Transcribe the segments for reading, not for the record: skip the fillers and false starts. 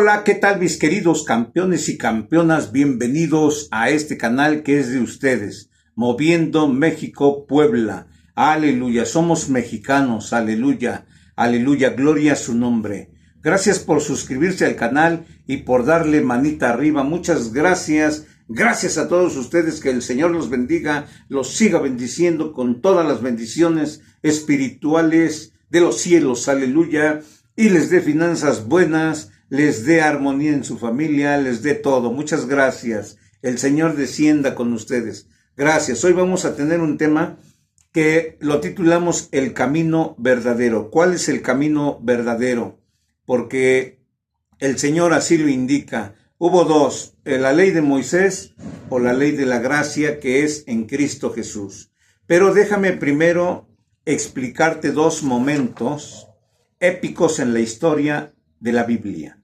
Hola, ¿qué tal mis queridos campeones y campeonas? Bienvenidos a este canal que es de ustedes, Moviendo México Puebla. Aleluya, somos mexicanos, aleluya, aleluya, gloria a su nombre. Gracias por suscribirse al canal y por darle manita arriba, muchas gracias. Gracias a todos ustedes, que el Señor los bendiga, los siga bendiciendo con todas las bendiciones espirituales de los cielos, aleluya, y les dé finanzas buenas, les dé armonía en su familia, les dé todo. Muchas gracias. El Señor descienda con ustedes. Gracias. Hoy vamos a tener un tema que lo titulamos El Camino Verdadero. ¿Cuál es el camino verdadero? Porque el Señor así lo indica. Hubo dos, la ley de Moisés o la ley de la gracia, que es en Cristo Jesús. Pero déjame primero explicarte dos momentos épicos en la historia de la Biblia,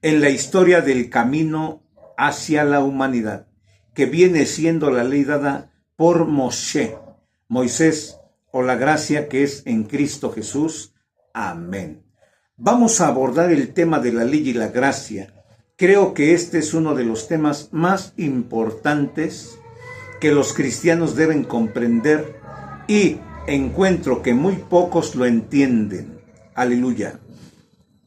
en la historia del camino hacia la humanidad, que viene siendo la ley dada por Moisés, o la gracia que es en Cristo Jesús. Amén. Vamos a abordar el tema de la ley y la gracia. Creo que este es uno de los temas más importantes que los cristianos deben comprender, y encuentro que muy pocos lo entienden. Aleluya.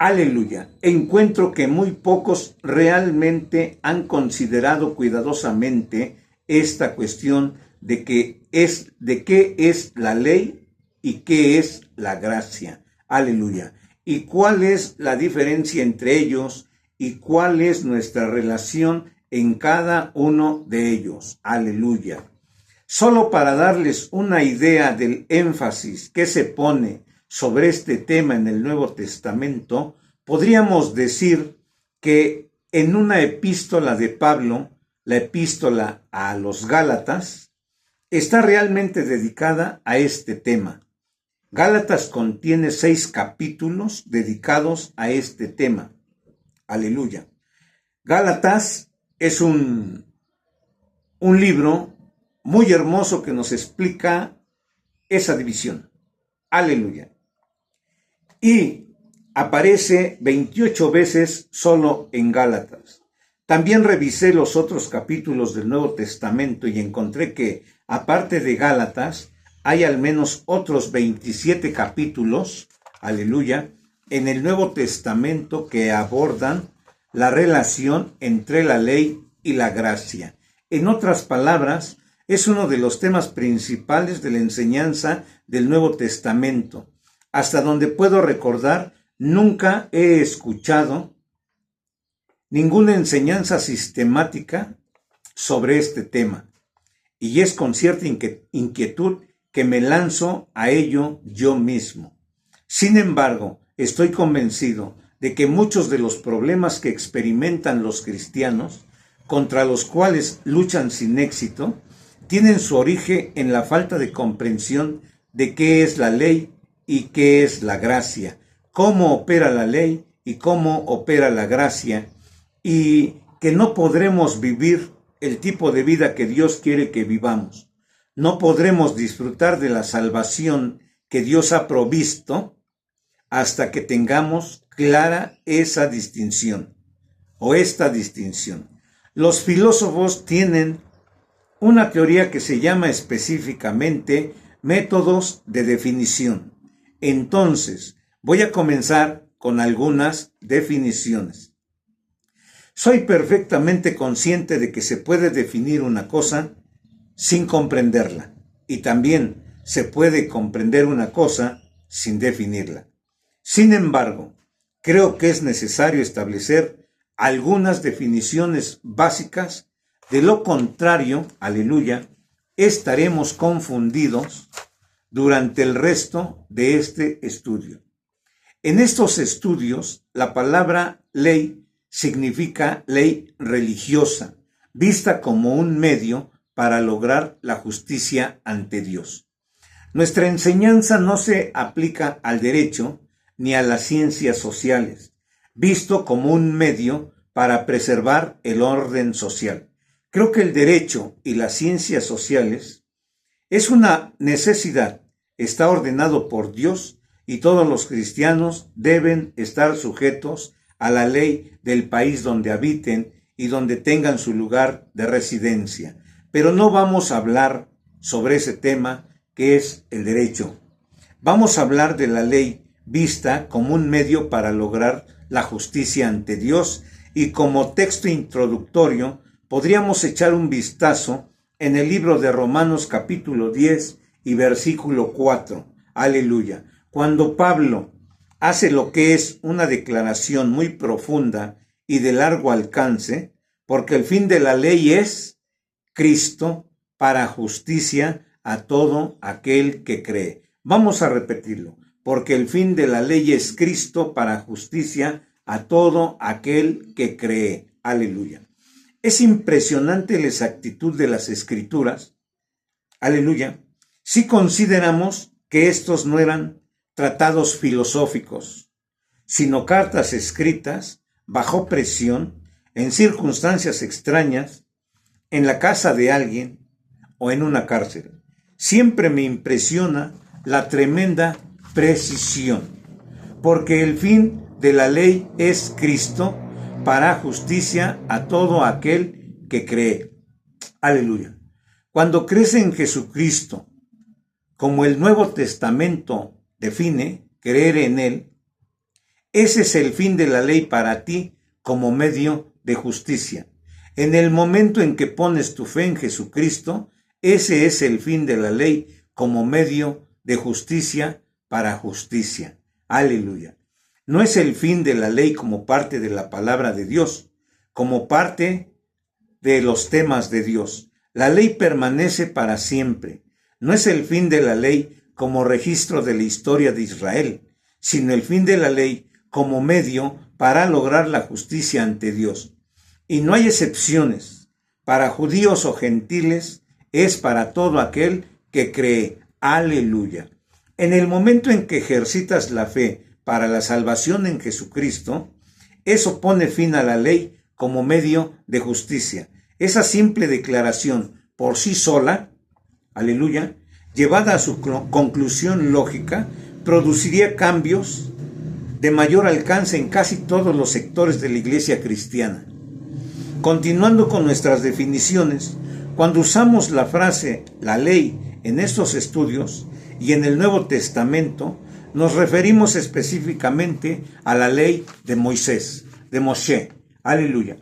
Aleluya. Encuentro que muy pocos realmente han considerado cuidadosamente esta cuestión de qué es la ley y qué es la gracia. Aleluya. Y cuál es la diferencia entre ellos y cuál es nuestra relación en cada uno de ellos. Aleluya. Solo para darles una idea del énfasis que se pone sobre este tema en el Nuevo Testamento, podríamos decir que en una epístola de Pablo, la epístola a los Gálatas, está realmente dedicada a este tema. Gálatas contiene 6 capítulos dedicados a este tema. Aleluya. Gálatas es un libro muy hermoso que nos explica esa división. Aleluya. Y aparece 28 veces solo en Gálatas. También revisé los otros capítulos del Nuevo Testamento y encontré que, aparte de Gálatas, hay al menos otros 27 capítulos, aleluya, en el Nuevo Testamento que abordan la relación entre la ley y la gracia. En otras palabras, es uno de los temas principales de la enseñanza del Nuevo Testamento. Hasta donde puedo recordar, nunca he escuchado ninguna enseñanza sistemática sobre este tema. Y es con cierta inquietud que me lanzo a ello yo mismo. Sin embargo, estoy convencido de que muchos de los problemas que experimentan los cristianos, contra los cuales luchan sin éxito, tienen su origen en la falta de comprensión de qué es la ley y qué es la gracia, cómo opera la ley y cómo opera la gracia, y que no podremos vivir el tipo de vida que Dios quiere que vivamos. No podremos disfrutar de la salvación que Dios ha provisto hasta que tengamos clara esa distinción o esta distinción. Los filósofos tienen una teoría que se llama específicamente métodos de definición. Entonces, voy a comenzar con algunas definiciones. Soy perfectamente consciente de que se puede definir una cosa sin comprenderla, y también se puede comprender una cosa sin definirla. Sin embargo, creo que es necesario establecer algunas definiciones básicas. De lo contrario, aleluya, estaremos confundidos durante el resto de este estudio. En estos estudios, la palabra ley significa ley religiosa, vista como un medio para lograr la justicia ante Dios. Nuestra enseñanza no se aplica al derecho ni a las ciencias sociales, visto como un medio para preservar el orden social. Creo que el derecho y las ciencias sociales es una necesidad, está ordenado por Dios y todos los cristianos deben estar sujetos a la ley del país donde habiten y donde tengan su lugar de residencia. Pero no vamos a hablar sobre ese tema que es el derecho. Vamos a hablar de la ley vista como un medio para lograr la justicia ante Dios, y como texto introductorio podríamos echar un vistazo en el libro de Romanos capítulo 10 y versículo 4. Aleluya. Cuando Pablo hace lo que es una declaración muy profunda y de largo alcance, porque el fin de la ley es Cristo para justicia a todo aquel que cree. Vamos a repetirlo, porque el fin de la ley es Cristo para justicia a todo aquel que cree. Aleluya. Es impresionante la exactitud de las Escrituras. Aleluya. Si consideramos que estos no eran tratados filosóficos, sino cartas escritas bajo presión, en circunstancias extrañas, en la casa de alguien o en una cárcel. Siempre me impresiona la tremenda precisión, porque el fin de la ley es Cristo para justicia a todo aquel que cree. Aleluya. Cuando crees en Jesucristo, como el Nuevo Testamento define, creer en Él, ese es el fin de la ley para ti como medio de justicia. En el momento en que pones tu fe en Jesucristo, ese es el fin de la ley como medio de justicia para justicia. Aleluya. No es el fin de la ley como parte de la palabra de Dios, como parte de los temas de Dios. La ley permanece para siempre. No es el fin de la ley como registro de la historia de Israel, sino el fin de la ley como medio para lograr la justicia ante Dios. Y no hay excepciones. Para judíos o gentiles, es para todo aquel que cree. Aleluya. En el momento en que ejercitas la fe para la salvación en Jesucristo, eso pone fin a la ley como medio de justicia. Esa simple declaración por sí sola, aleluya, llevada a su conclusión lógica, produciría cambios de mayor alcance en casi todos los sectores de la iglesia cristiana. Continuando con nuestras definiciones, cuando usamos la frase la ley en estos estudios y en el Nuevo Testamento, nos referimos específicamente a la ley de Moisés, de Moshe. Aleluya.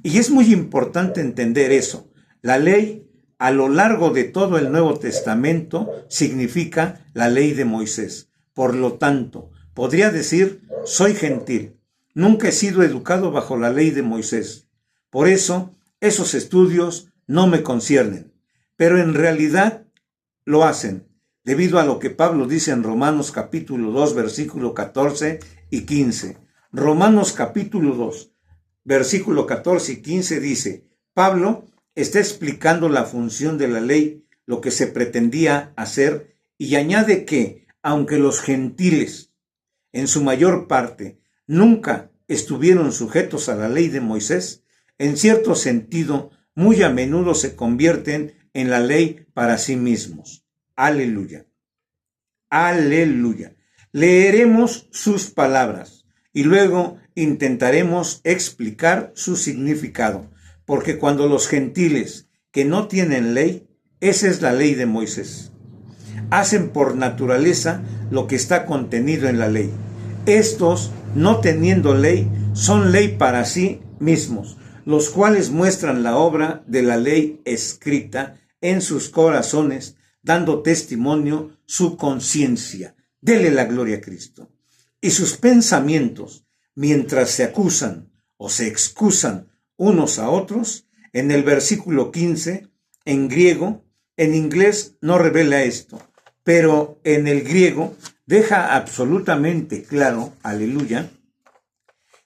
Y es muy importante entender eso. La ley a lo largo de todo el Nuevo Testamento significa la ley de Moisés. Por lo tanto, podría decir, soy gentil. Nunca he sido educado bajo la ley de Moisés. Por eso, esos estudios no me conciernen. Pero en realidad lo hacen, debido a lo que Pablo dice en Romanos capítulo 2, versículo 14 y 15. Romanos capítulo 2, versículo 14 y 15 dice, Pablo está explicando la función de la ley, lo que se pretendía hacer, y añade que, aunque los gentiles, en su mayor parte, nunca estuvieron sujetos a la ley de Moisés, en cierto sentido, muy a menudo se convierten en la ley para sí mismos. Aleluya. Aleluya. Leeremos sus palabras y luego intentaremos explicar su significado, porque cuando los gentiles que no tienen ley, esa es la ley de Moisés, hacen por naturaleza lo que está contenido en la ley. Estos, no teniendo ley, son ley para sí mismos, los cuales muestran la obra de la ley escrita en sus corazones, dando testimonio su conciencia. Dele la gloria a Cristo. Y sus pensamientos, mientras se acusan o se excusan unos a otros, en el versículo 15, en griego, en inglés no revela esto, pero en el griego deja absolutamente claro, aleluya,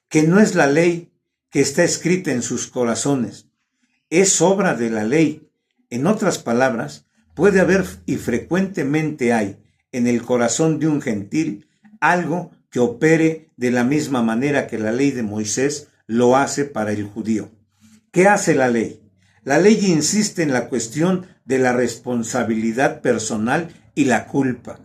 que no es la ley que está escrita en sus corazones, es obra de la ley. En otras palabras, puede haber y frecuentemente hay en el corazón de un gentil algo que opere de la misma manera que la ley de Moisés lo hace para el judío. ¿Qué hace la ley? La ley insiste en la cuestión de la responsabilidad personal y la culpa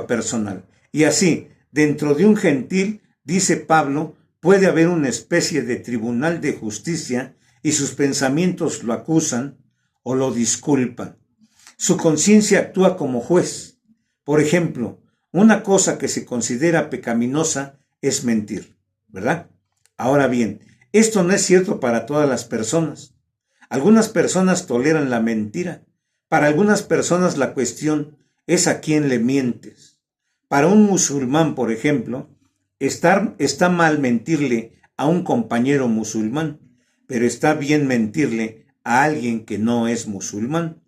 personal. Y así, dentro de un gentil dice Pablo, puede haber una especie de tribunal de justicia y sus pensamientos lo acusan o lo disculpan. Su conciencia actúa como juez. Por ejemplo, una cosa que se considera pecaminosa es mentir, ¿verdad? Ahora bien, esto no es cierto para todas las personas. Algunas personas toleran la mentira. Para algunas personas la cuestión es a quién le mientes. Para un musulmán, por ejemplo, está mal mentirle a un compañero musulmán, pero está bien mentirle a alguien que no es musulmán.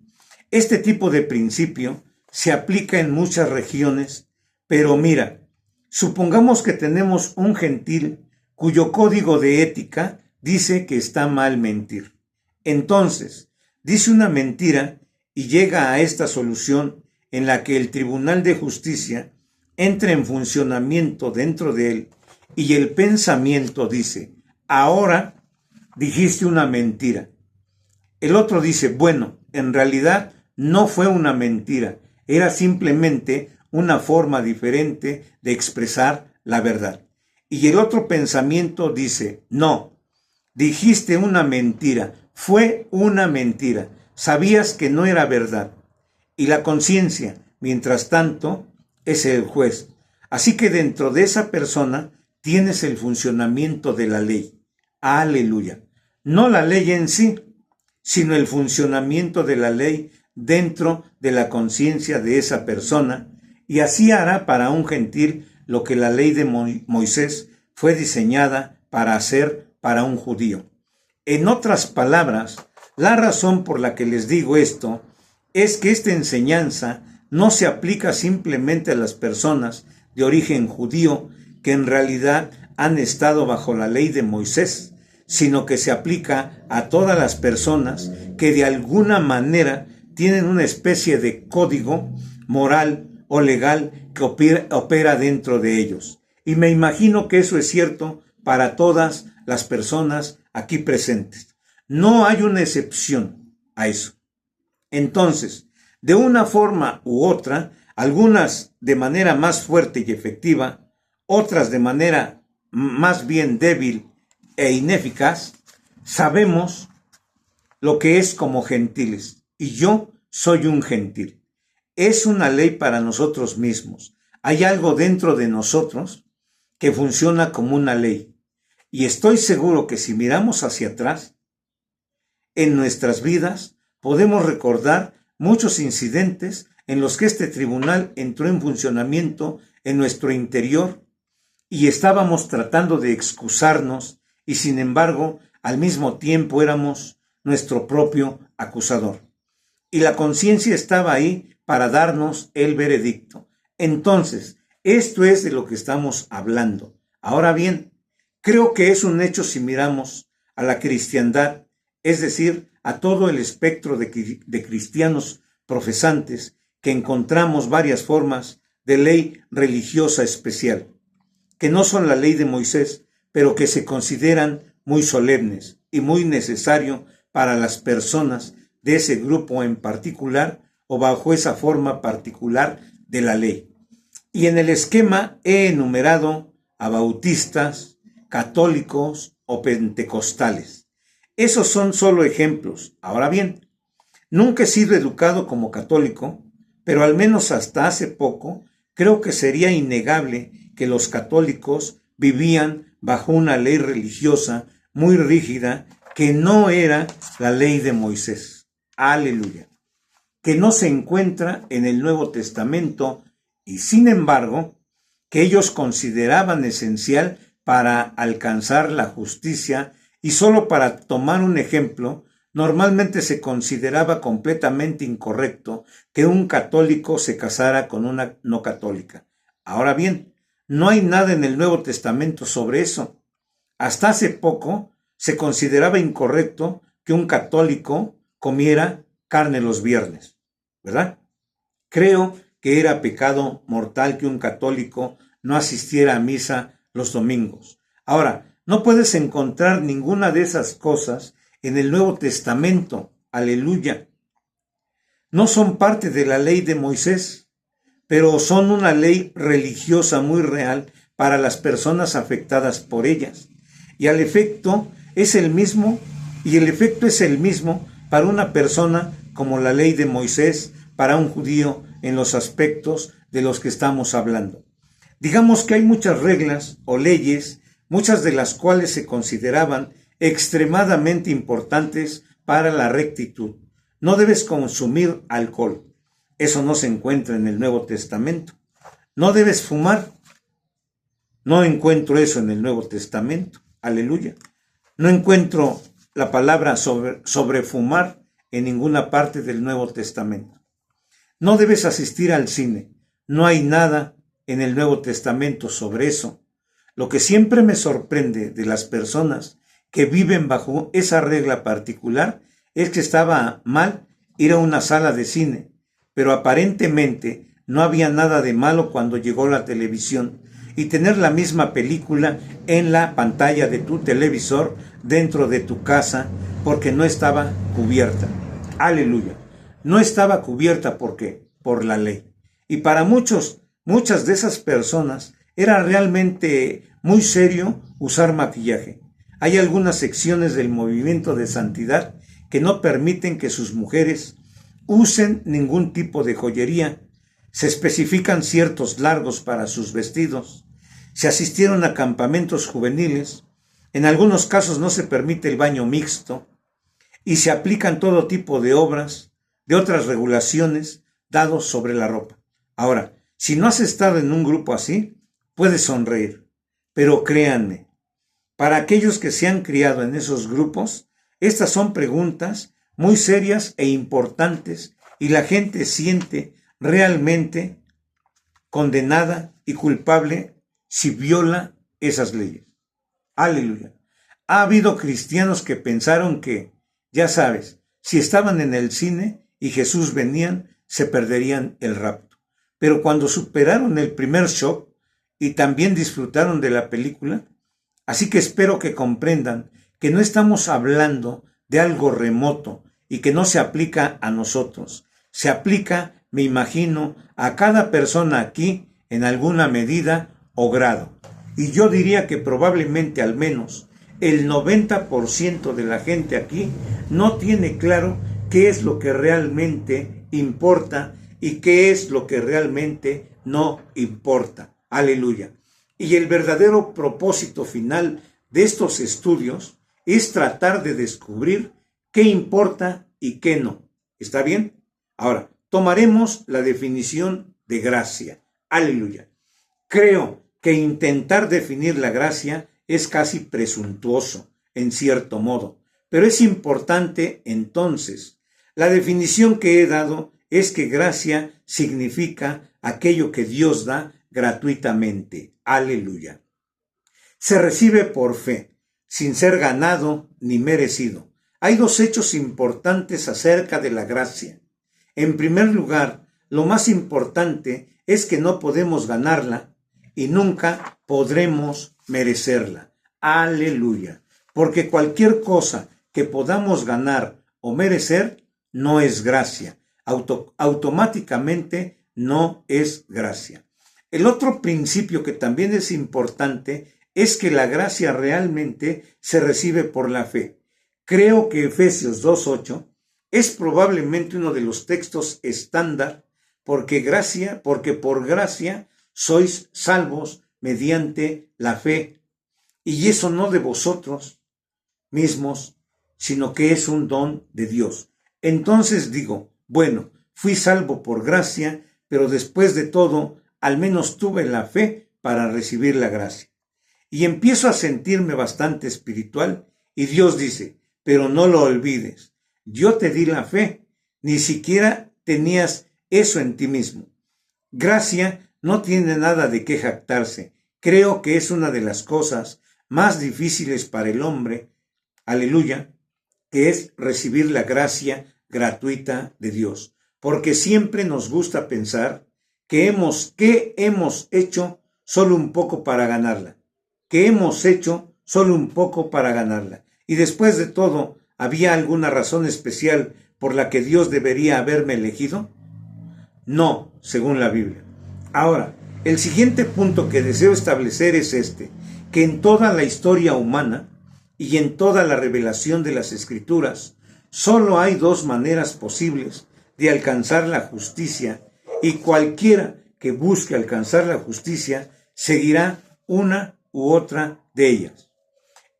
Este tipo de principio se aplica en muchas regiones, pero mira, supongamos que tenemos un gentil cuyo código de ética dice que está mal mentir. Entonces, dice una mentira y llega a esta solución en la que el Tribunal de Justicia entra en funcionamiento dentro de él y el pensamiento dice, ahora dijiste una mentira. El otro dice, bueno, en realidad no fue una mentira, era simplemente una forma diferente de expresar la verdad. Y el otro pensamiento dice, no, dijiste una mentira, fue una mentira, sabías que no era verdad. Y la conciencia, mientras tanto, es el juez. Así que dentro de esa persona tienes el funcionamiento de la ley. Aleluya. No la ley en sí, sino el funcionamiento de la ley dentro de la conciencia de esa persona, y así hará para un gentil lo que la ley de Moisés fue diseñada para hacer para un judío. En otras palabras, la razón por la que les digo esto es que esta enseñanza no se aplica simplemente a las personas de origen judío que en realidad han estado bajo la ley de Moisés, sino que se aplica a todas las personas que de alguna manera tienen una especie de código moral o legal que opera dentro de ellos. Y me imagino que eso es cierto para todas las personas aquí presentes. No hay una excepción a eso. Entonces, de una forma u otra, algunas de manera más fuerte y efectiva, otras de manera más bien débil e ineficaz, sabemos lo que es como gentiles, y yo soy un gentil. Es una ley para nosotros mismos. Hay algo dentro de nosotros que funciona como una ley, y estoy seguro que si miramos hacia atrás, en nuestras vidas podemos recordar muchos incidentes en los que este tribunal entró en funcionamiento en nuestro interior y estábamos tratando de excusarnos y sin embargo al mismo tiempo éramos nuestro propio acusador. Y la conciencia estaba ahí para darnos el veredicto. Entonces, esto es de lo que estamos hablando. Ahora bien, creo que es un hecho si miramos a la cristiandad, es decir, a todo el espectro de cristianos profesantes, que encontramos varias formas de ley religiosa especial, que no son la ley de Moisés, pero que se consideran muy solemnes y muy necesario para las personas de ese grupo en particular o bajo esa forma particular de la ley. Y en el esquema he enumerado a bautistas, católicos o pentecostales. Esos son solo ejemplos. Ahora bien, nunca he sido educado como católico, pero al menos hasta hace poco creo que sería innegable que los católicos vivían bajo una ley religiosa muy rígida que no era la ley de Moisés. Aleluya. Que no se encuentra en el Nuevo Testamento y sin embargo que ellos consideraban esencial para alcanzar la justicia. Y solo para tomar un ejemplo, normalmente se consideraba completamente incorrecto que un católico se casara con una no católica. Ahora bien, no hay nada en el Nuevo Testamento sobre eso. Hasta hace poco se consideraba incorrecto que un católico comiera carne los viernes, ¿verdad? Creo que era pecado mortal que un católico no asistiera a misa los domingos. Ahora, no puedes encontrar ninguna de esas cosas en el Nuevo Testamento. Aleluya. No son parte de la ley de Moisés, pero son una ley religiosa muy real para las personas afectadas por ellas. Y el efecto es el mismo para una persona como la ley de Moisés para un judío en los aspectos de los que estamos hablando. Digamos que hay muchas reglas o leyes, muchas de las cuales se consideraban extremadamente importantes para la rectitud. No debes consumir alcohol. Eso no se encuentra en el Nuevo Testamento. No debes fumar. No encuentro eso en el Nuevo Testamento. Aleluya. No encuentro la palabra sobre fumar en ninguna parte del Nuevo Testamento. No debes asistir al cine. No hay nada en el Nuevo Testamento sobre eso. Lo que siempre me sorprende de las personas que viven bajo esa regla particular es que estaba mal ir a una sala de cine, pero aparentemente no había nada de malo cuando llegó la televisión y tener la misma película en la pantalla de tu televisor dentro de tu casa porque no estaba cubierta. Aleluya. No estaba cubierta porque por la ley. Y para muchas de esas personas era realmente muy serio usar maquillaje. Hay algunas secciones del movimiento de santidad que no permiten que sus mujeres usen ningún tipo de joyería. Se especifican ciertos largos para sus vestidos. Se asistieron a campamentos juveniles. En algunos casos no se permite el baño mixto. Y se aplican todo tipo de obras, de otras regulaciones dados sobre la ropa. Ahora, si no has estado en un grupo así, puedes sonreír. Pero créanme, para aquellos que se han criado en esos grupos, estas son preguntas muy serias e importantes y la gente siente realmente condenada y culpable si viola esas leyes. Aleluya. Ha habido cristianos que pensaron que, ya sabes, si estaban en el cine y Jesús venían, se perderían el rapto. Pero cuando superaron el primer shock y también disfrutaron de la película, así que espero que comprendan que no estamos hablando de algo remoto y que no se aplica a nosotros. Se aplica, me imagino, a cada persona aquí en alguna medida o grado. Y yo diría que probablemente al menos el 90% de la gente aquí no tiene claro qué es lo que realmente importa y qué es lo que realmente no importa. Aleluya. Y el verdadero propósito final de estos estudios es tratar de descubrir qué importa y qué no. ¿Está bien? Ahora, tomaremos la definición de gracia. Aleluya. Creo que intentar definir la gracia es casi presuntuoso, en cierto modo, pero es importante entonces. La definición que he dado es que gracia significa aquello que Dios da gratuitamente. Aleluya. Se recibe por fe, sin ser ganado ni merecido. Hay dos hechos importantes acerca de la gracia. En primer lugar, lo más importante es que no podemos ganarla y nunca podremos merecerla. Aleluya. Porque cualquier cosa que podamos ganar o merecer no es gracia. Automáticamente no es gracia. El otro principio que también es importante es que la gracia realmente se recibe por la fe. Creo que Efesios 2:8 es probablemente uno de los textos estándar porque por gracia sois salvos mediante la fe. Y eso no de vosotros mismos, sino que es un don de Dios. Entonces digo, bueno, fui salvo por gracia, pero después de todo, al menos tuve la fe para recibir la gracia. Y empiezo a sentirme bastante espiritual y Dios dice, pero no lo olvides, yo te di la fe, ni siquiera tenías eso en ti mismo. Gracia no tiene nada de qué jactarse. Creo que es una de las cosas más difíciles para el hombre, aleluya, que es recibir la gracia gratuita de Dios. Porque siempre nos gusta pensar que hemos hecho solo un poco para ganarla. Que hemos hecho solo un poco para ganarla. Y después de todo, ¿había alguna razón especial por la que Dios debería haberme elegido? No, según la Biblia. Ahora, El siguiente punto que deseo establecer es este, que en toda la historia humana y en toda la revelación de las Escrituras, solo hay dos maneras posibles de alcanzar la justicia, y cualquiera que busque alcanzar la justicia seguirá una u otra de ellas.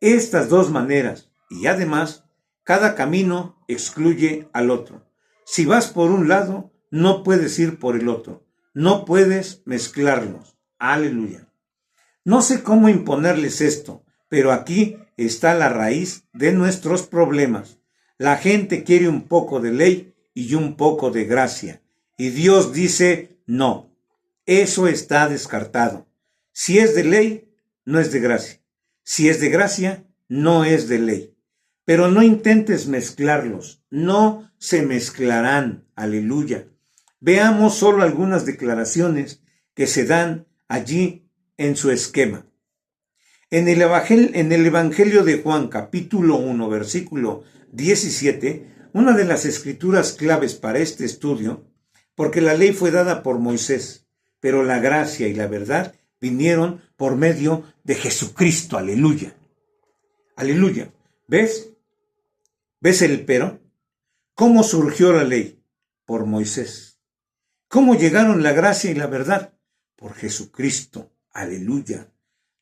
Estas dos maneras, y además, cada camino excluye al otro. Si vas por un lado, no puedes ir por el otro. No puedes mezclarlos. Aleluya. No sé cómo imponerles esto, pero aquí está la raíz de nuestros problemas. La gente quiere un poco de ley y un poco de gracia. Y Dios dice, no, eso está descartado. Si es de ley, no es de gracia. Si es de gracia, no es de ley. Pero no intentes mezclarlos, no se mezclarán. Aleluya. Veamos solo algunas declaraciones que se dan allí en su esquema. En el Evangelio de Juan, capítulo 1, versículo 17, una de las escrituras claves para este estudio, porque la ley fue dada por Moisés, pero la gracia y la verdad vinieron por medio de Jesucristo. Aleluya. Aleluya. ¿Ves? ¿Ves el pero? ¿Cómo surgió la ley? Por Moisés. ¿Cómo llegaron la gracia y la verdad? Por Jesucristo. Aleluya.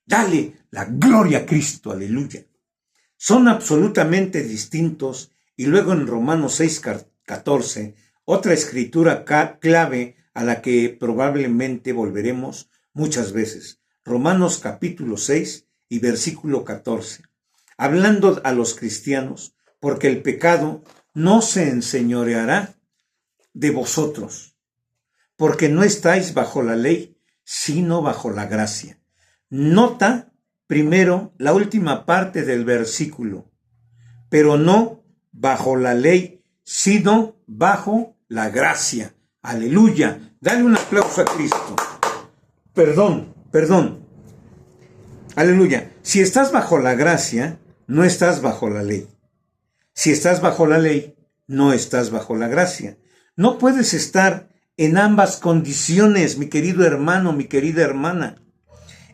Dale la gloria a Cristo. Aleluya. Son absolutamente distintos. Y luego en Romanos 6:14, otra escritura clave a la que probablemente volveremos muchas veces. Romanos capítulo 6 y versículo 14. Hablando a los cristianos, porque el pecado no se enseñoreará de vosotros, porque no estáis bajo la ley, sino bajo la gracia. Nota primero la última parte del versículo, pero no bajo la ley, sino bajo la gracia. Aleluya. Dale un aplauso a Cristo. Perdón. Aleluya. Si estás bajo la gracia, no estás bajo la ley. Si estás bajo la ley, no estás bajo la gracia. No puedes estar en ambas condiciones, mi querido hermano, mi querida hermana.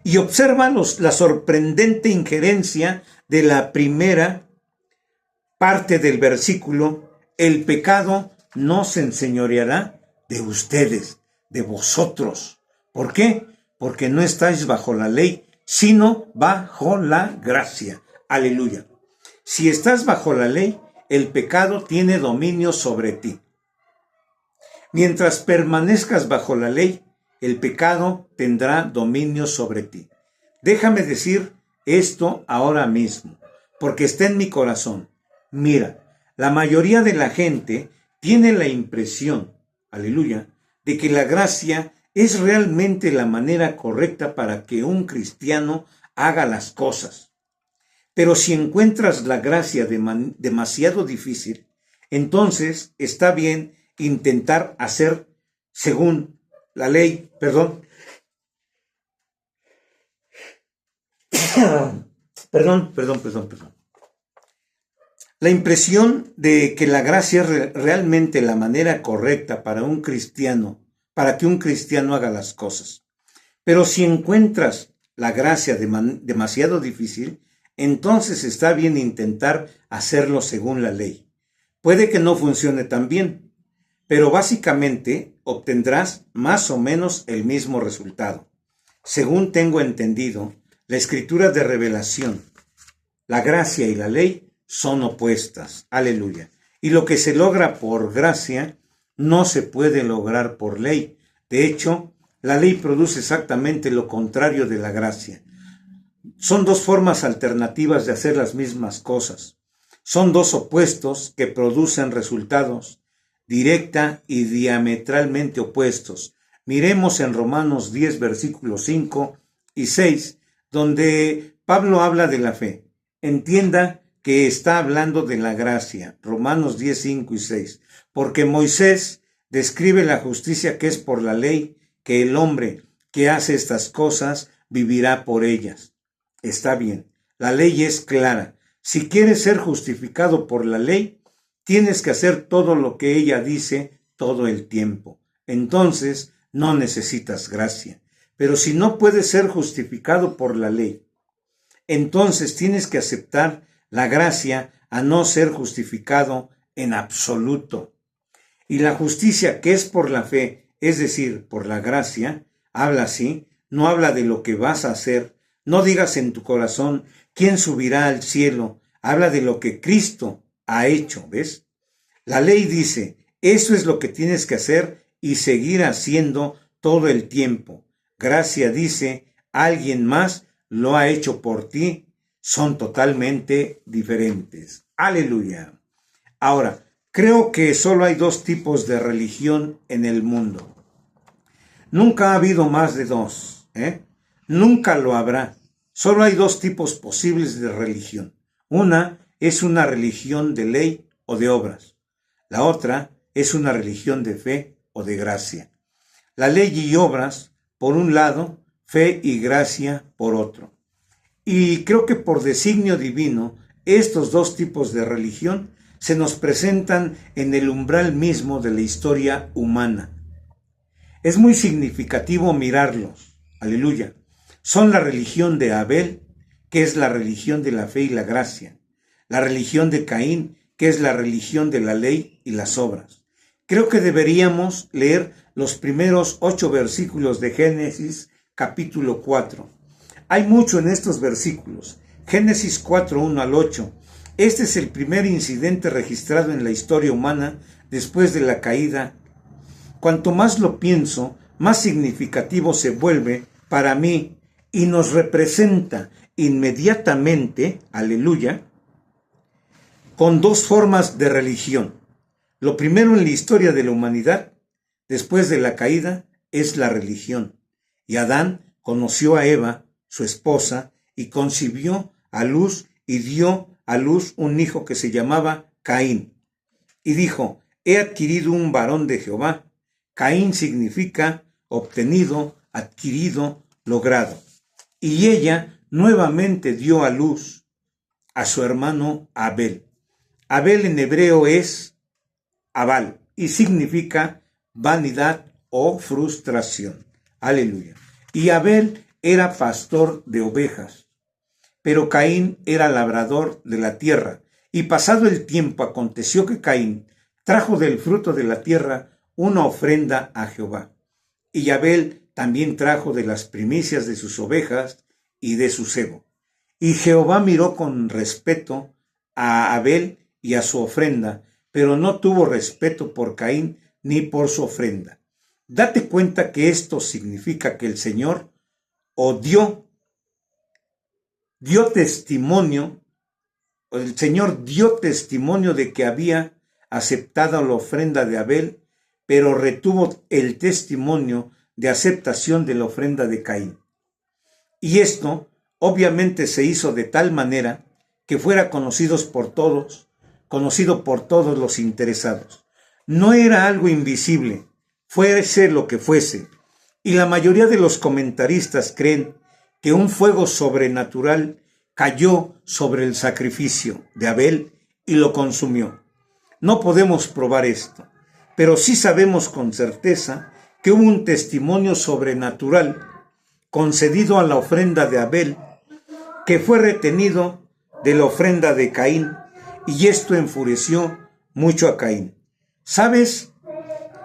Y observa la sorprendente injerencia de la primera parte del versículo. El pecado no se enseñoreará de ustedes, de vosotros. ¿Por qué? Porque no estáis bajo la ley, sino bajo la gracia. Aleluya. Si estás bajo la ley, el pecado tiene dominio sobre ti. Mientras permanezcas bajo la ley, el pecado tendrá dominio sobre ti. Déjame decir esto ahora mismo, porque está en mi corazón. Mira, la mayoría de la gente tiene la impresión, aleluya, de que la gracia es realmente la manera correcta para que un cristiano haga las cosas. Pero si encuentras la gracia demasiado difícil, entonces está bien intentar hacer según la ley, perdón. La impresión de que la gracia es realmente la manera correcta para que un cristiano haga las cosas. Pero si encuentras la gracia demasiado difícil, entonces está bien intentar hacerlo según la ley. Puede que no funcione tan bien, pero básicamente obtendrás más o menos el mismo resultado. Según tengo entendido, la escritura de revelación, la gracia y la ley son opuestas. Aleluya. Y lo que se logra por gracia no se puede lograr por ley. De hecho, la ley produce exactamente lo contrario de la gracia. Son dos formas alternativas de hacer las mismas cosas. Son dos opuestos que producen resultados directa y diametralmente opuestos. Miremos en Romanos 10, versículos 5 y 6, donde Pablo habla de la fe. Entienda que está hablando de la gracia. Romanos 10, 5 y 6. Porque Moisés describe la justicia que es por la ley, que el hombre que hace estas cosas vivirá por ellas. Está bien, la ley es clara. Si quieres ser justificado por la ley, tienes que hacer todo lo que ella dice todo el tiempo. Entonces no necesitas gracia. Pero si no puedes ser justificado por la ley, entonces tienes que aceptar la gracia a no ser justificado en absoluto. Y la justicia que es por la fe, es decir, por la gracia, habla así, no habla de lo que vas a hacer. No digas en tu corazón, ¿quién subirá al cielo? Habla de lo que Cristo ha hecho, ¿ves? La ley dice, eso es lo que tienes que hacer y seguir haciendo todo el tiempo. Gracia dice, alguien más lo ha hecho por ti. Son totalmente diferentes. Aleluya. Ahora, creo que solo hay dos tipos de religión en el mundo. Nunca ha habido más de dos, Nunca lo habrá. Solo hay dos tipos posibles de religión. Una es una religión de ley o de obras. La otra es una religión de fe o de gracia. La ley y obras, por un lado, fe y gracia, por otro. Y creo que por designio divino, estos dos tipos de religión se nos presentan en el umbral mismo de la historia humana. Es muy significativo mirarlos. Aleluya. Son la religión de Abel, que es la religión de la fe y la gracia. La religión de Caín, que es la religión de la ley y las obras. Creo que deberíamos leer los primeros 8 versículos de Génesis, capítulo 4. Hay mucho en estos versículos. Génesis 4, 1 al 8. Este es el primer incidente registrado en la historia humana después de la caída. Cuanto más lo pienso, más significativo se vuelve para mí y nos representa inmediatamente, aleluya, con dos formas de religión. Lo primero en la historia de la humanidad, después de la caída, es la religión. Y Adán conoció a Eva, su esposa, y concibió a luz y dio a luz un hijo que se llamaba Caín. Y dijo, he adquirido un varón de Jehová. Caín significa obtenido, adquirido, logrado. Y ella nuevamente dio a luz a su hermano Abel. Abel en hebreo es Abal y significa vanidad o frustración. Aleluya. Y Abel era pastor de ovejas, pero Caín era labrador de la tierra. Y pasado el tiempo aconteció que Caín trajo del fruto de la tierra una ofrenda a Jehová. Y Abel también trajo de las primicias de sus ovejas y de su sebo. Y Jehová miró con respeto a Abel y a su ofrenda, pero no tuvo respeto por Caín ni por su ofrenda. Date cuenta que esto significa que el Señor dio testimonio de que había aceptado la ofrenda de Abel, pero retuvo el testimonio de aceptación de la ofrenda de Caín. Y esto obviamente se hizo de tal manera que fuera conocido por todos los interesados. No era algo invisible, fuese lo que fuese. Y la mayoría de los comentaristas creen que un fuego sobrenatural cayó sobre el sacrificio de Abel y lo consumió. No podemos probar esto, pero sí sabemos con certeza que hubo un testimonio sobrenatural concedido a la ofrenda de Abel, que fue retenido de la ofrenda de Caín, y esto enfureció mucho a Caín. ¿Sabes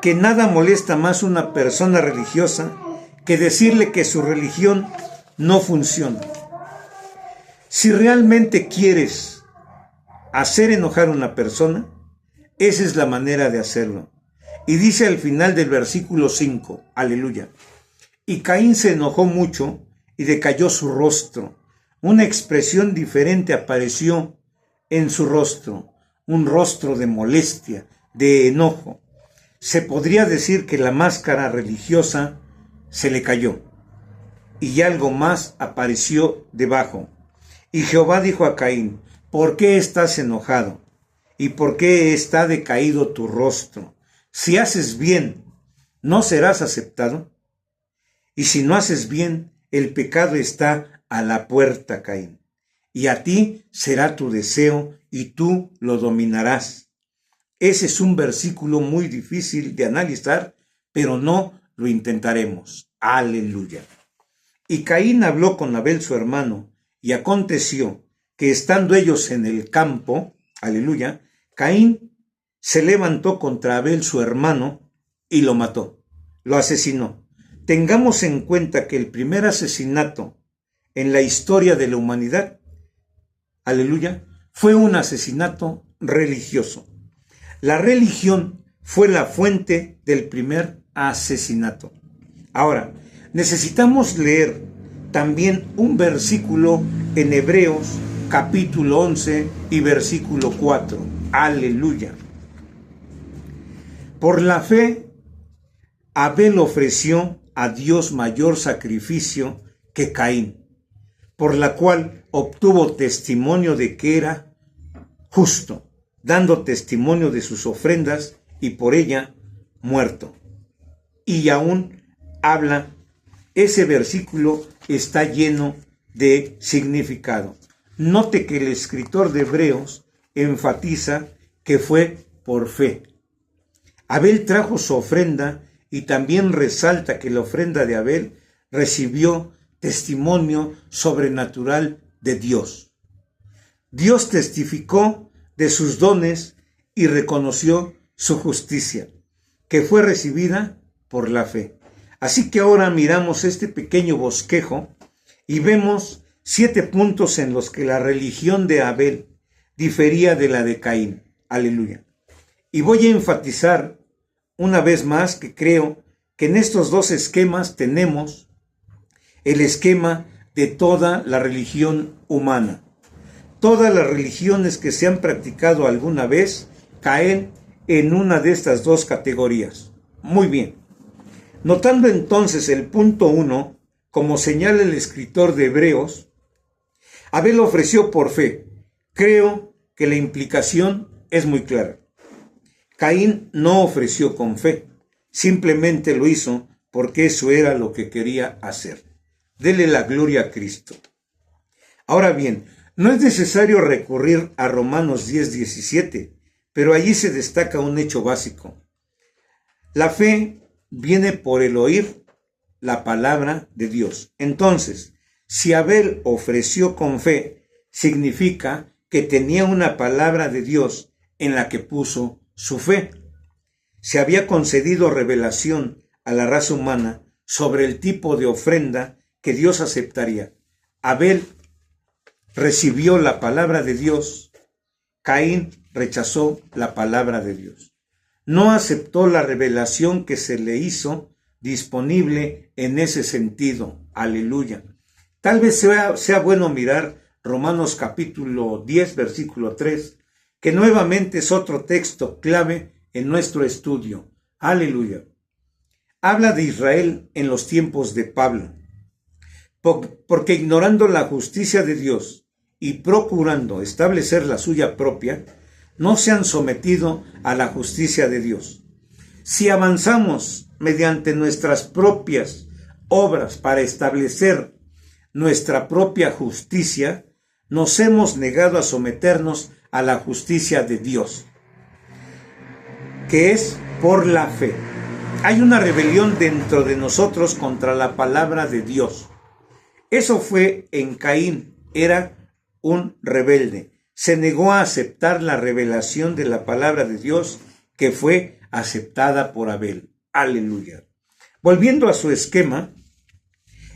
que nada molesta más a una persona religiosa que decirle que su religión no funciona? Si realmente quieres hacer enojar a una persona, esa es la manera de hacerlo. Y dice al final del versículo 5, aleluya, y Caín se enojó mucho y decayó su rostro. Una expresión diferente apareció en su rostro, un rostro de molestia, de enojo. Se podría decir que la máscara religiosa se le cayó y algo más apareció debajo. Y Jehová dijo a Caín, ¿por qué estás enojado? ¿Y por qué está decaído tu rostro? Si haces bien, ¿no serás aceptado? Y si no haces bien, el pecado está a la puerta, Caín. Y a ti será tu deseo y tú lo dominarás. Ese es un versículo muy difícil de analizar, pero no lo intentaremos. Aleluya. Y Caín habló con Abel su hermano, y aconteció que estando ellos en el campo, aleluya, Caín se levantó contra Abel su hermano y lo mató, lo asesinó. Tengamos en cuenta que el primer asesinato en la historia de la humanidad, aleluya, fue un asesinato religioso. La religión fue la fuente del primer asesinato. Ahora, necesitamos leer también un versículo en Hebreos capítulo 11 y versículo 4. Aleluya. Por la fe, Abel ofreció a Dios mayor sacrificio que Caín, por la cual obtuvo testimonio de que era justo, dando testimonio de sus ofrendas y por ella muerto. Y aún habla, ese versículo está lleno de significado. Note que el escritor de Hebreos enfatiza que fue por fe. Abel trajo su ofrenda y también resalta que la ofrenda de Abel recibió testimonio sobrenatural de Dios. Dios testificó de sus dones y reconoció su justicia, que fue recibida por la fe. Así que ahora miramos este pequeño bosquejo y vemos 7 puntos en los que la religión de Abel difería de la de Caín. Aleluya. Y voy a enfatizar una vez más que creo que en estos dos esquemas tenemos el esquema de toda la religión humana. Todas las religiones que se han practicado alguna vez caen en una de estas dos categorías. Muy bien. Notando entonces el punto 1, como señala el escritor de Hebreos, Abel ofreció por fe. Creo que la implicación es muy clara. Caín no ofreció con fe, simplemente lo hizo porque eso era lo que quería hacer. Dele la gloria a Cristo. Ahora bien, no es necesario recurrir a Romanos 10:17, pero allí se destaca un hecho básico. La fe viene por el oír la palabra de Dios. Entonces, si Abel ofreció con fe, significa que tenía una palabra de Dios en la que puso su fe. Se había concedido revelación a la raza humana sobre el tipo de ofrenda que Dios aceptaría. Abel recibió la palabra de Dios. Caín rechazó la palabra de Dios. No aceptó la revelación que se le hizo disponible en ese sentido. Aleluya. Tal vez sea bueno mirar Romanos capítulo 10, versículo 3, que nuevamente es otro texto clave en nuestro estudio. Aleluya. Habla de Israel en los tiempos de Pablo. Porque ignorando la justicia de Dios y procurando establecer la suya propia, no se han sometido a la justicia de Dios. Si avanzamos mediante nuestras propias obras para establecer nuestra propia justicia, nos hemos negado a someternos a la justicia de Dios, que es por la fe. Hay una rebelión dentro de nosotros contra la palabra de Dios. Eso fue en Caín, era un rebelde. Se negó a aceptar la revelación de la palabra de Dios que fue aceptada por Abel. Aleluya. Volviendo a su esquema,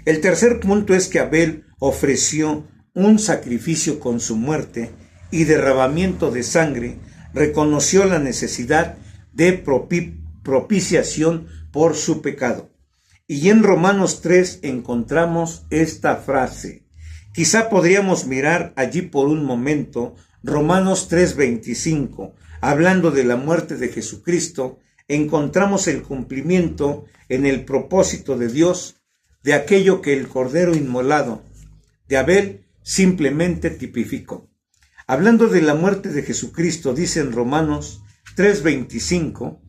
el tercer punto es que Abel ofreció un sacrificio con su muerte y derramamiento de sangre, reconoció la necesidad de propiciación por su pecado. Y en Romanos 3 encontramos esta frase. Quizá podríamos mirar allí por un momento Romanos 3:25. Hablando de la muerte de Jesucristo, encontramos el cumplimiento en el propósito de Dios de aquello que el Cordero inmolado de Abel simplemente tipificó. Hablando de la muerte de Jesucristo, dice en Romanos 3:25,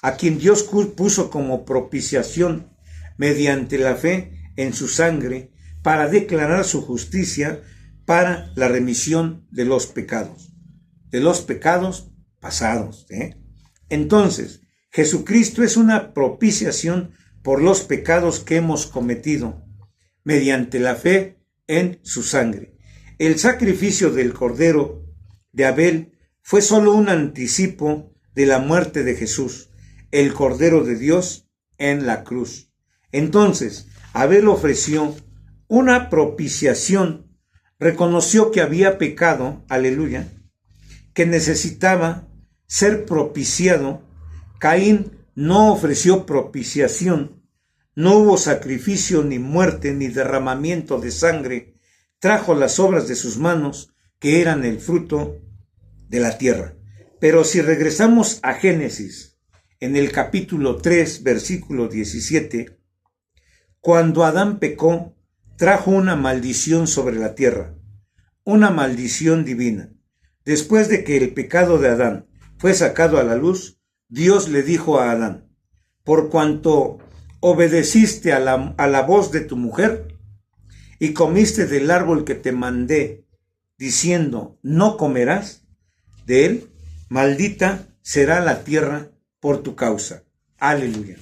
a quien Dios puso como propiciación mediante la fe en su sangre para declarar su justicia para la remisión de los pecados pasados. Entonces, Jesucristo es una propiciación por los pecados que hemos cometido, mediante la fe en su sangre. El sacrificio del cordero de Abel fue solo un anticipo de la muerte de Jesús, el Cordero de Dios en la cruz. Entonces, Abel ofreció una propiciación, reconoció que había pecado, aleluya, que necesitaba ser propiciado. Caín no ofreció propiciación, no hubo sacrificio, ni muerte, ni derramamiento de sangre, trajo las obras de sus manos, que eran el fruto de la tierra. Pero si regresamos a Génesis, en el capítulo 3, versículo 17, cuando Adán pecó, trajo una maldición sobre la tierra, una maldición divina. Después de que el pecado de Adán fue sacado a la luz, Dios le dijo a Adán: por cuanto obedeciste a la voz de tu mujer y comiste del árbol que te mandé, diciendo, no comerás de él, maldita será la tierra por tu causa. Aleluya.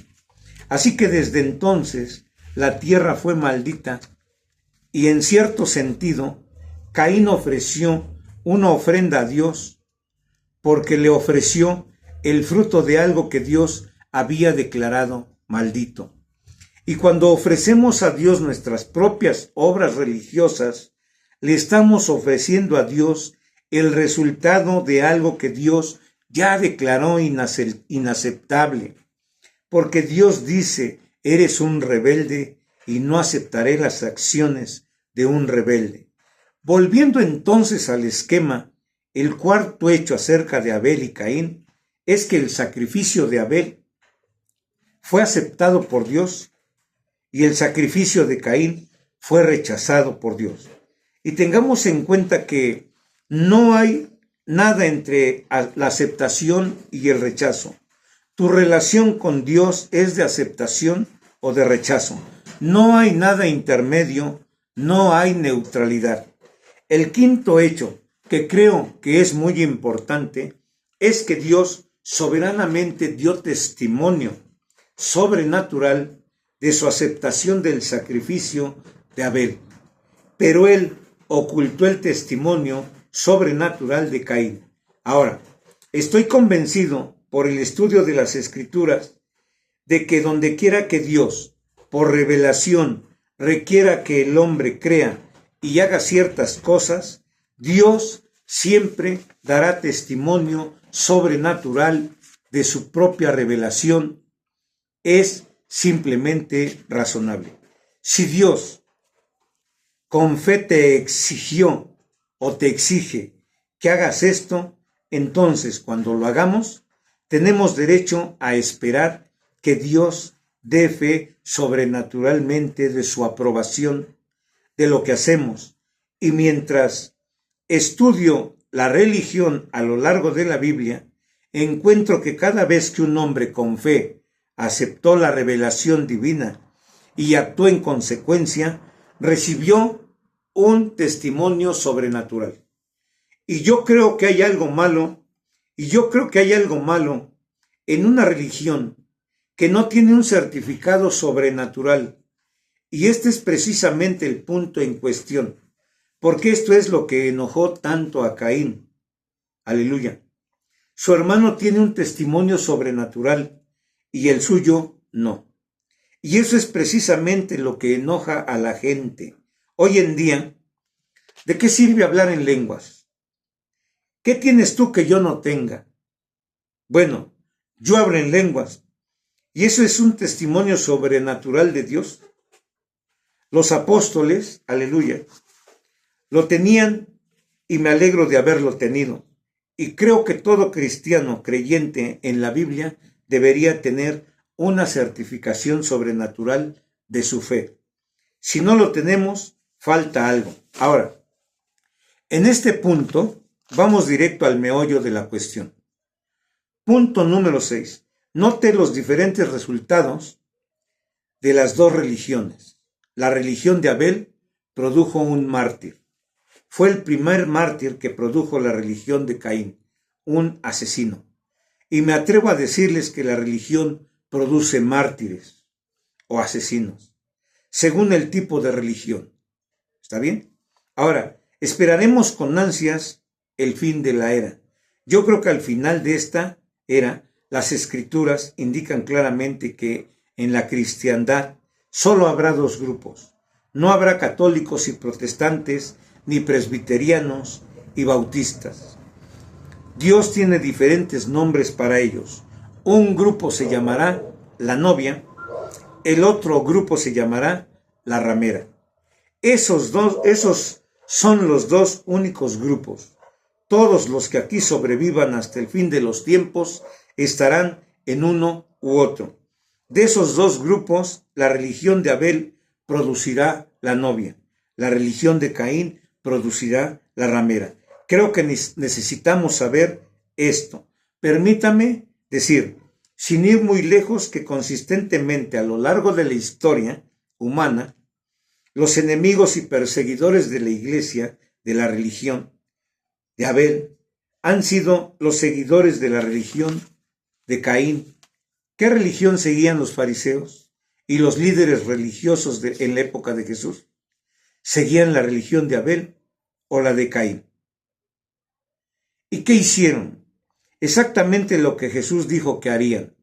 Así que desde entonces la tierra fue maldita, y en cierto sentido Caín ofreció una ofrenda a Dios porque le ofreció el fruto de algo que Dios había declarado maldito. Y cuando ofrecemos a Dios nuestras propias obras religiosas, le estamos ofreciendo a Dios el resultado de algo que Dios ya declaró inaceptable. Porque Dios dice, eres un rebelde y no aceptaré las acciones de un rebelde. Volviendo entonces al esquema, el cuarto hecho acerca de Abel y Caín es que el sacrificio de Abel fue aceptado por Dios y el sacrificio de Caín fue rechazado por Dios. Y tengamos en cuenta que no hay nada entre la aceptación y el rechazo. Tu relación con Dios es de aceptación o de rechazo. No hay nada intermedio, no hay neutralidad. El quinto hecho, que creo que es muy importante, es que Dios soberanamente dio testimonio sobrenatural de su aceptación del sacrificio de Abel, pero él ocultó el testimonio sobrenatural de Caín. Ahora, estoy convencido por el estudio de las Escrituras de que donde quiera que Dios, por revelación, requiera que el hombre crea y haga ciertas cosas, Dios siempre dará testimonio sobrenatural de su propia revelación. Es simplemente razonable. Si Dios con fe te exigió o te exige que hagas esto, entonces cuando lo hagamos, tenemos derecho a esperar que Dios dé fe sobrenaturalmente de su aprobación de lo que hacemos. Y mientras estudio la religión a lo largo de la Biblia, encuentro que cada vez que un hombre con fe aceptó la revelación divina y actuó en consecuencia, recibió un testimonio sobrenatural. Y yo creo que hay algo malo, en una religión que no tiene un certificado sobrenatural. Y este es precisamente el punto en cuestión, porque esto es lo que enojó tanto a Caín. Aleluya. Su hermano tiene un testimonio sobrenatural y el suyo no. Y eso es precisamente lo que enoja a la gente. Hoy en día, ¿de qué sirve hablar en lenguas? ¿Qué tienes tú que yo no tenga? Bueno, yo hablo en lenguas, y eso es un testimonio sobrenatural de Dios. Los apóstoles, aleluya, lo tenían y me alegro de haberlo tenido. Y creo que todo cristiano creyente en la Biblia debería tener una certificación sobrenatural de su fe. Si no lo tenemos, falta algo. Ahora, en este punto, vamos directo al meollo de la cuestión. Punto número 6. Note los diferentes resultados de las dos religiones. La religión de Abel produjo un mártir. Fue el primer mártir que produjo la religión de Caín, un asesino. Y me atrevo a decirles que la religión produce mártires o asesinos. según el tipo de religión. ¿Está bien? Ahora, esperaremos con ansias el fin de la era. Yo creo que al final de esta era, las escrituras indican claramente que en la cristiandad solo habrá dos grupos. No habrá católicos y protestantes, ni presbiterianos y bautistas. Dios tiene diferentes nombres para ellos. Un grupo se llamará la novia, el otro grupo se llamará la ramera. Esos son los dos únicos grupos. Todos los que aquí sobrevivan hasta el fin de los tiempos estarán en uno u otro. De esos dos grupos, la religión de Abel producirá la novia, la religión de Caín producirá la ramera. Creo que necesitamos saber esto. Permítame decir, sin ir muy lejos, que consistentemente a lo largo de la historia humana, los enemigos y perseguidores de la iglesia, de la religión de Abel, han sido los seguidores de la religión de Caín. ¿Qué religión seguían los fariseos y los líderes religiosos en la época de Jesús? ¿Seguían la religión de Abel o la de Caín? ¿Y qué hicieron? Exactamente lo que Jesús dijo que harían.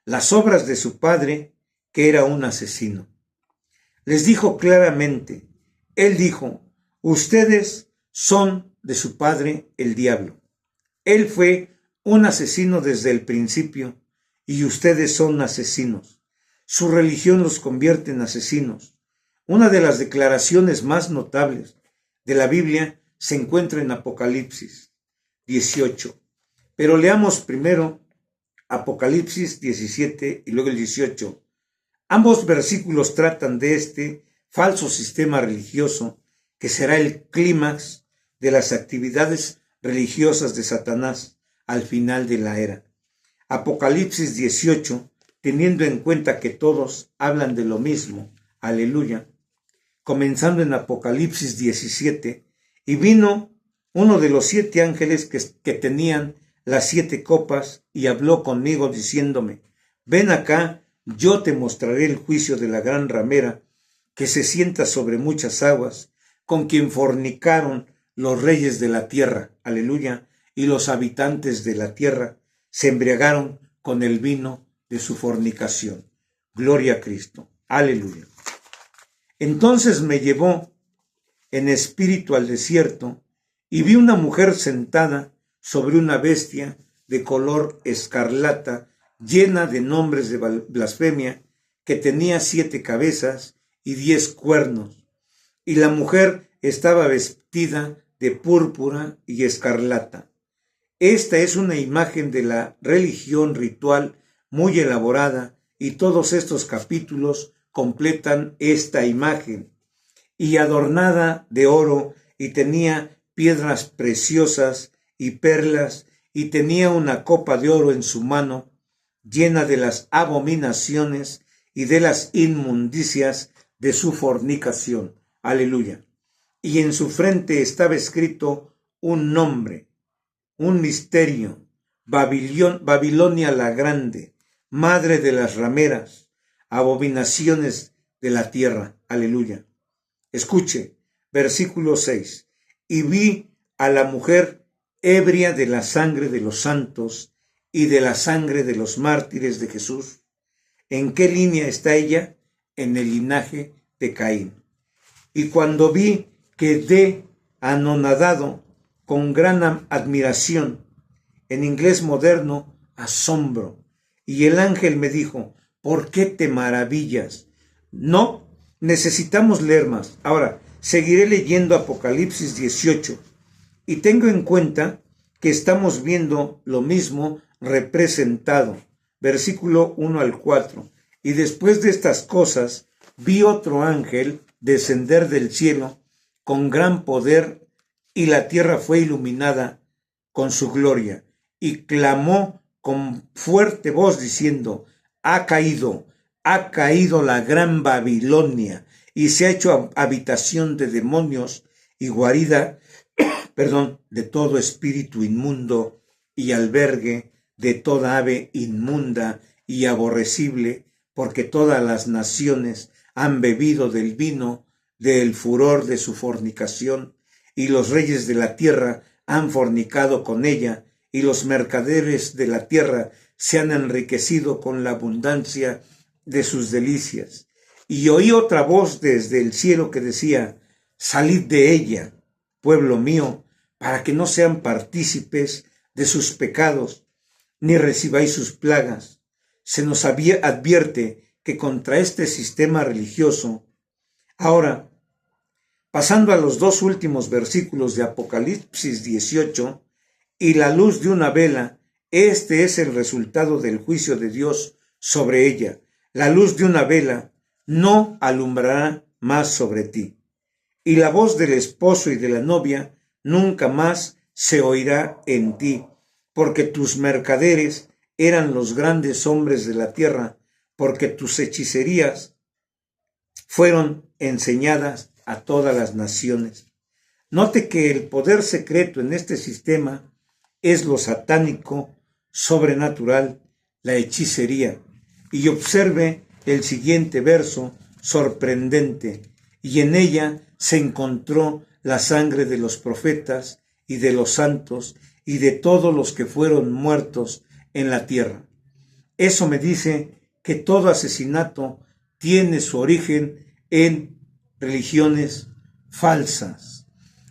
Las obras de su padre, que era un asesino. Les dijo claramente, él dijo, ustedes son de su padre el diablo. Él fue un asesino desde el principio y ustedes son asesinos. Su religión los convierte en asesinos. Una de las declaraciones más notables de la Biblia se encuentra en Apocalipsis 18. Pero leamos primero Apocalipsis 17 y luego el 18. Ambos versículos tratan de este falso sistema religioso que será el clímax de las actividades religiosas de Satanás al final de la era. Apocalipsis 18, teniendo en cuenta que todos hablan de lo mismo, aleluya, comenzando en Apocalipsis 17, y vino uno de los 7 ángeles que tenían las 7 copas y habló conmigo diciéndome, ven acá, yo te mostraré el juicio de la gran ramera que se sienta sobre muchas aguas, con quien fornicaron los reyes de la tierra, aleluya, y los habitantes de la tierra se embriagaron con el vino de su fornicación. Gloria a Cristo, aleluya. Entonces me llevó en espíritu al desierto y vi una mujer sentada sobre una bestia de color escarlata, llena de nombres de blasfemia, que tenía 7 cabezas y 10 cuernos, y la mujer estaba vestida de púrpura y escarlata. Esta es una imagen de la religión ritual muy elaborada, y todos estos capítulos completan esta imagen, y adornada de oro, y tenía piedras preciosas y perlas, y tenía una copa de oro en su mano, llena de las abominaciones y de las inmundicias de su fornicación. Aleluya. Y en su frente estaba escrito un nombre, un misterio, Babilonia la grande, madre de las rameras, abominaciones de la tierra. Aleluya. Escuche, versículo 6. Y vi a la mujer ebria de la sangre de los santos y de la sangre de los mártires de Jesús. ¿En qué línea está ella? En el linaje de Caín. Y cuando vi, quedé anonadado con gran admiración, en inglés moderno, asombro. Y el ángel me dijo, ¿por qué te maravillas? No, necesitamos leer más. Ahora, seguiré leyendo Apocalipsis 18 y tengo en cuenta que estamos viendo lo mismo representado. Versículo 1 al 4. Y después de estas cosas, vi otro ángel descender del cielo con gran poder, y la tierra fue iluminada con su gloria. Y clamó con fuerte voz diciendo, ha caído la gran Babilonia, y se ha hecho habitación de demonios y guarida, de todo espíritu inmundo y albergue de toda ave inmunda y aborrecible, porque todas las naciones han bebido del vino del furor de su fornicación, y los reyes de la tierra han fornicado con ella, y los mercaderes de la tierra se han enriquecido con la abundancia de sus delicias. Y oí otra voz desde el cielo que decía: salid de ella, pueblo mío, para que no sean partícipes de sus pecados, ni recibáis sus plagas. Se nos advierte que contra este sistema religioso. Ahora, pasando a los 2 últimos versículos de Apocalipsis 18, y la luz de una vela, este es el resultado del juicio de Dios sobre ella. La luz de una vela no alumbrará más sobre ti. Y la voz del esposo y de la novia nunca más se oirá en ti, porque tus mercaderes eran los grandes hombres de la tierra, porque tus hechicerías fueron enseñadas a todas las naciones. Note que el poder secreto en este sistema es lo satánico, sobrenatural, la hechicería. Y observe el siguiente verso sorprendente: y en ella se encontró la sangre de los profetas y de los santos y de todos los que fueron muertos en la tierra. Eso me dice que todo asesinato tiene su origen en religiones falsas.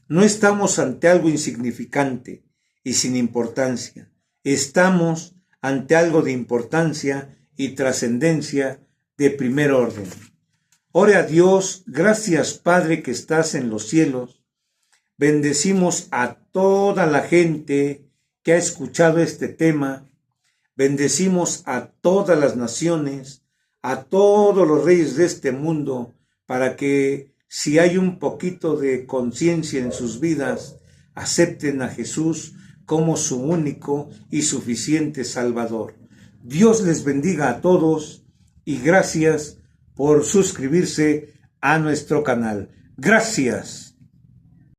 No estamos ante algo insignificante y sin importancia. Estamos ante algo de importancia y trascendencia de primer orden. Ore a Dios. Gracias, Padre, que estás en los cielos. Bendecimos a toda la gente que ha escuchado este tema. Bendecimos a todas las naciones, a todos los reyes de este mundo, para que, si hay un poquito de conciencia en sus vidas, acepten a Jesús como su único y suficiente Salvador. Dios les bendiga a todos y gracias por suscribirse a nuestro canal. Gracias.